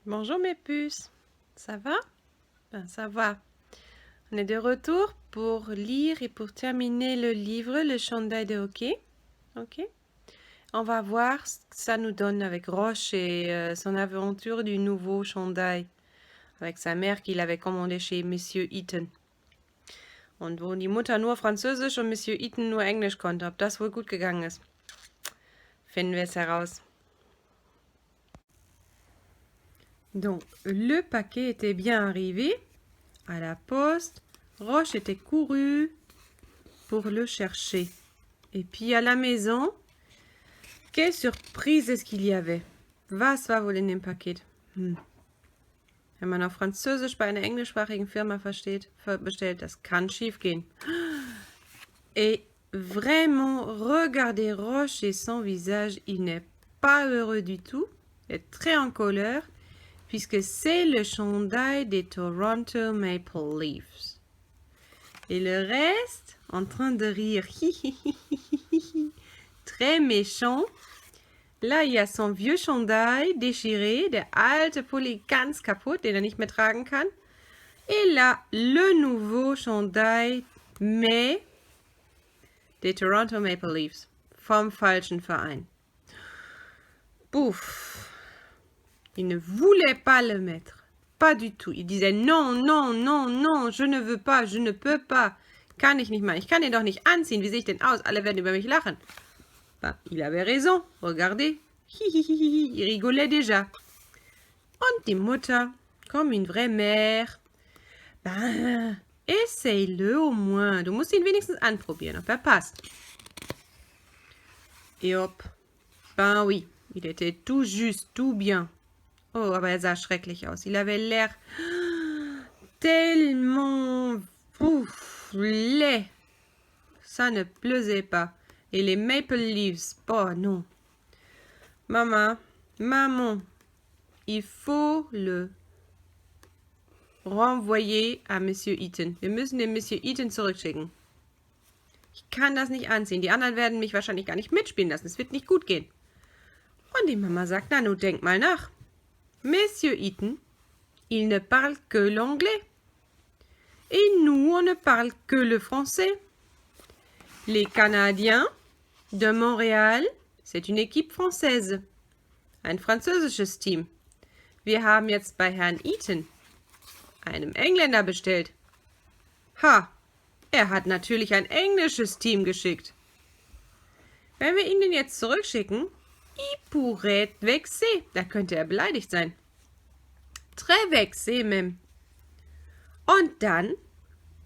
Bonjour mes puces, ça va? Ben, ça va. On est de retour pour lire et pour terminer le livre Le chandail de hockey. Ok? On va voir ce que ça nous donne avec Roche et son aventure du nouveau chandail avec sa mère qu'il avait commandé chez Monsieur Eaton. Und wo die Mutter nur Französisch und Monsieur Eaton nur Englisch konnte, ob das wohl gut gegangen ist. Finden wir es heraus. Donc, le paquet était bien arrivé à la poste. Roche était couru pour le chercher. Et puis à la maison, quelle surprise est-ce qu'il y avait? Was war wohl in dem Paket? Wenn man auf Französisch bei einer englischsprachigen Firma bestellt, das kann schief gehen. Et vraiment, regardez Roche et son visage, il n'est pas heureux du tout. Il est très en colère, puisque c'est le chandail des Toronto Maple Leafs. Et le reste, en train de rire, très méchant. Là, il y a son vieux chandail déchiré, der alte Pulli ganz kaputt, den er nicht mehr tragen kann. Et là, le nouveau chandail, mais des Toronto Maple Leafs, vom falschen Verein. Pouf! Il ne voulait pas le mettre. Pas du tout. Il disait non, non, non, non, je ne veux pas, je ne peux pas. Kann ich nicht mal. Ich kann den doch nicht anziehen. Wie sehe ich denn aus? Alle werden über mich lachen. Ben, il avait raison. Regardez. Il rigolait déjà. Und die Mutter, comme une vraie mère. Ben, essaye-le au moins. Du musst ihn wenigstens anprobieren, ob er passt. Et hop. Ben oui, il était tout juste, tout bien. Oh, aber er sah schrecklich aus. Il avait l'air tellement laid. Ça ne plaisait pas. Et les Maple Leafs, oh non. Maman, il faut le renvoyer à Monsieur Eaton. Wir müssen den Monsieur Eaton zurückschicken. Ich kann das nicht anziehen. Die anderen werden mich wahrscheinlich gar nicht mitspielen lassen. Es wird nicht gut gehen. Und die Mama sagt, na, nun denk mal nach. Monsieur Eaton, il ne parle que l'anglais. Et nous, on ne parle que le français. Les Canadiens de Montréal, c'est une équipe française. Ein französisches Team. Wir haben jetzt bei Herrn Eaton, einem Engländer, bestellt. Ha, er hat natürlich ein englisches Team geschickt. Wenn wir ihn denn jetzt zurückschicken, il pourrait être vexé. Da könnte er beleidigt sein. Très vexé même. Und dann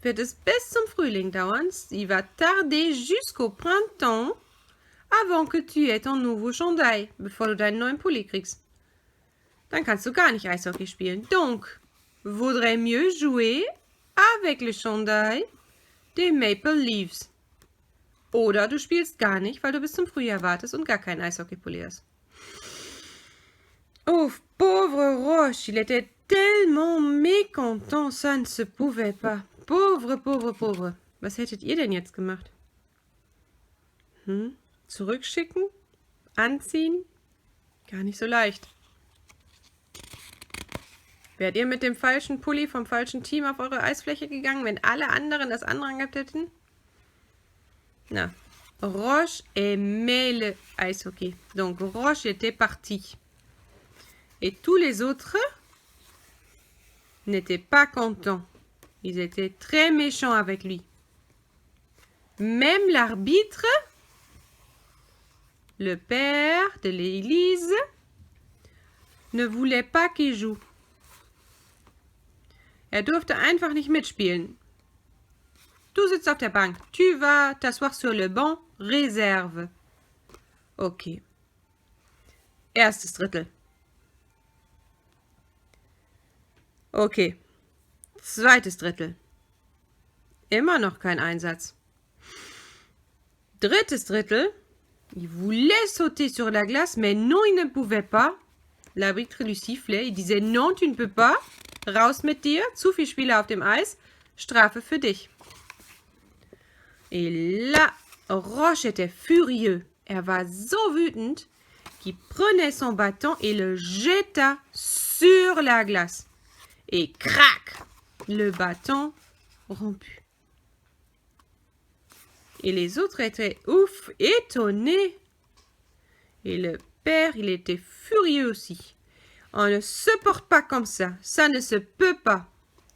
wird es bis zum Frühling dauern. Il va tarder jusqu'au printemps avant que tu aies ton nouveau chandail, bevor du deinen neuen Pulli kriegst. Dann kannst du gar nicht Eishockey spielen. Donc, vaudrait mieux jouer avec le chandail des Maple Leafs. Oder du spielst gar nicht, weil du bis zum Frühjahr wartest und gar keinen Eishockey-Pulli hast. Oh, pauvre Roche, il était tellement mécontent, ça ne se pouvait pas. Pauvre, pauvre, pauvre. Was hättet ihr denn jetzt gemacht? Zurückschicken? Anziehen? Gar nicht so leicht. Wärt ihr mit dem falschen Pulli vom falschen Team auf eure Eisfläche gegangen, wenn alle anderen das andere angehabt hätten? Na, Roche aimait le ice hockey. Donc Roche était parti. Et tous les autres n'étaient pas contents. Ils étaient très méchants avec lui. Même l'arbitre, le père de l'Élise, ne voulait pas qu'il joue. Er durfte einfach nicht mitspielen. Du sitzt auf der Bank. Tu vas t'asseoir sur le banc. Réserve. Okay. Erstes Drittel. Okay. Zweites Drittel. Immer noch kein Einsatz. Drittes Drittel. Il voulait sauter sur la glace, mais non, il ne pouvait pas. L'arbitre lui sifflait. Il disait, non, tu ne peux pas. Raus mit dir. Zu viel Spieler auf dem Eis. Strafe für dich. Et là, Roche était furieux. Er war so wütend qu'il prenait son bâton et le jeta sur la glace. Et crac, le bâton rompu. Et les autres étaient ouf, étonnés. Et le père, il était furieux aussi. On ne se porte pas comme ça ne se peut pas.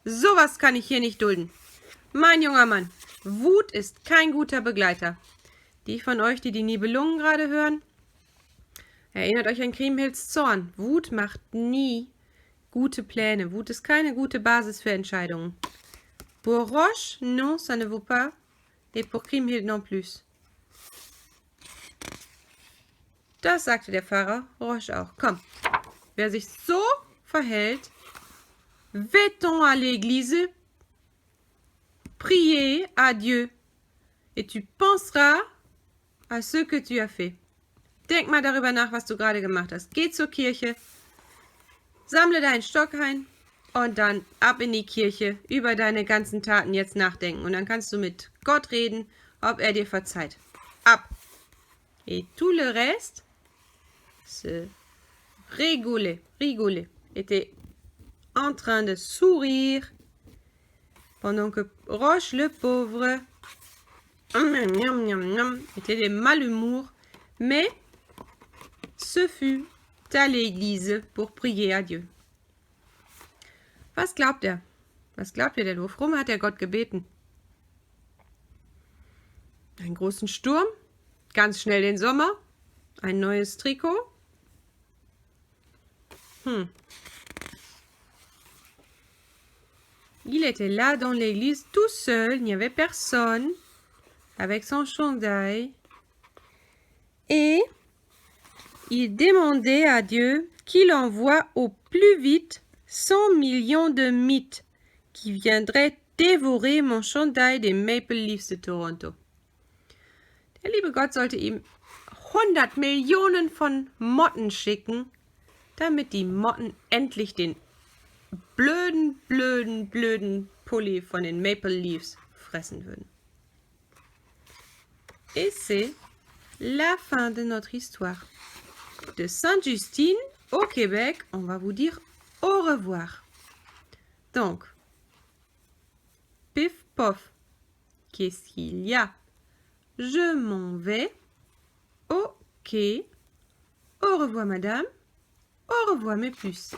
Sowas kann ich hier nicht dulden. Mein junger Mann, Wut ist kein guter Begleiter. Die von euch, die die Nibelungen gerade hören, erinnert euch an Kriemhilds Zorn. Wut macht nie gute Pläne. Wut ist keine gute Basis für Entscheidungen. Pour Roche, non, ça ne vaut pas. Et pour Kriemhild non plus. Das sagte der Pfarrer Roche auch. Komm, wer sich so verhält, va-t-on à l'église, prier à Dieu, et tu penseras à ce que tu as fait. Denk mal darüber nach, was du gerade gemacht hast. Geh zur Kirche, sammle deinen Stock ein und dann ab in die Kirche, über deine ganzen Taten jetzt nachdenken. Und dann kannst du mit Gott reden, ob er dir verzeiht. Ab. Et tout le reste se rigolait, était en train de sourire pendant que Roche le pauvre était de malhumour, mais ce fut à l'église pour prier à Dieu. Was glaubt er? Was glaubt ihr denn? Worum hat er Gott gebeten? Einen großen Sturm? Ganz schnell den Sommer? Ein neues Trikot? Il était là dans l'église tout seul, il n'y avait personne, avec son chandail, et il demandait à Dieu qu'il envoie au plus vite 100 millions de mythes qui viendraient dévorer mon chandail des Maple Leafs de Toronto. Der liebe Gott sollte ihm 100 Millionen von Motten schicken, damit die Motten endlich den blöden Pulli von den Maple Leafs fressen würden. Et c'est la fin de notre histoire. De Sainte-Justine au Québec, on va vous dire au revoir. Donc, pif pof, qu'est-ce qu'il y a? Je m'en vais. Ok. Au revoir, Madame. Au revoir, mes puces.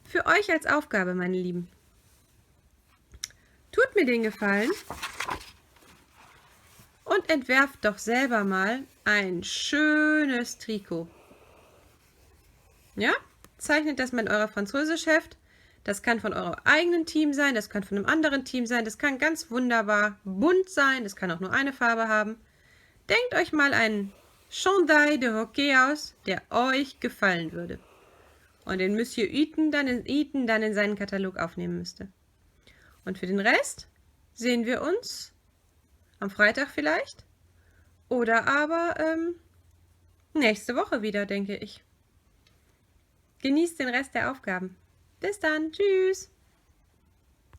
Für euch als Aufgabe, meine Lieben. Tut mir den Gefallen und entwerft doch selber mal ein schönes Trikot. Ja? Zeichnet das mal in eurer Französischheft. Das kann von eurem eigenen Team sein, das kann von einem anderen Team sein, das kann ganz wunderbar bunt sein, das kann auch nur eine Farbe haben. Denkt euch mal einen Chandail de Hockey aus, der euch gefallen würde. Und den Monsieur Eaton dann in seinen Katalog aufnehmen müsste. Und für den Rest sehen wir uns am Freitag vielleicht oder aber nächste Woche wieder, denke ich. Genießt den Rest der Aufgaben. Bis dann. Tschüss.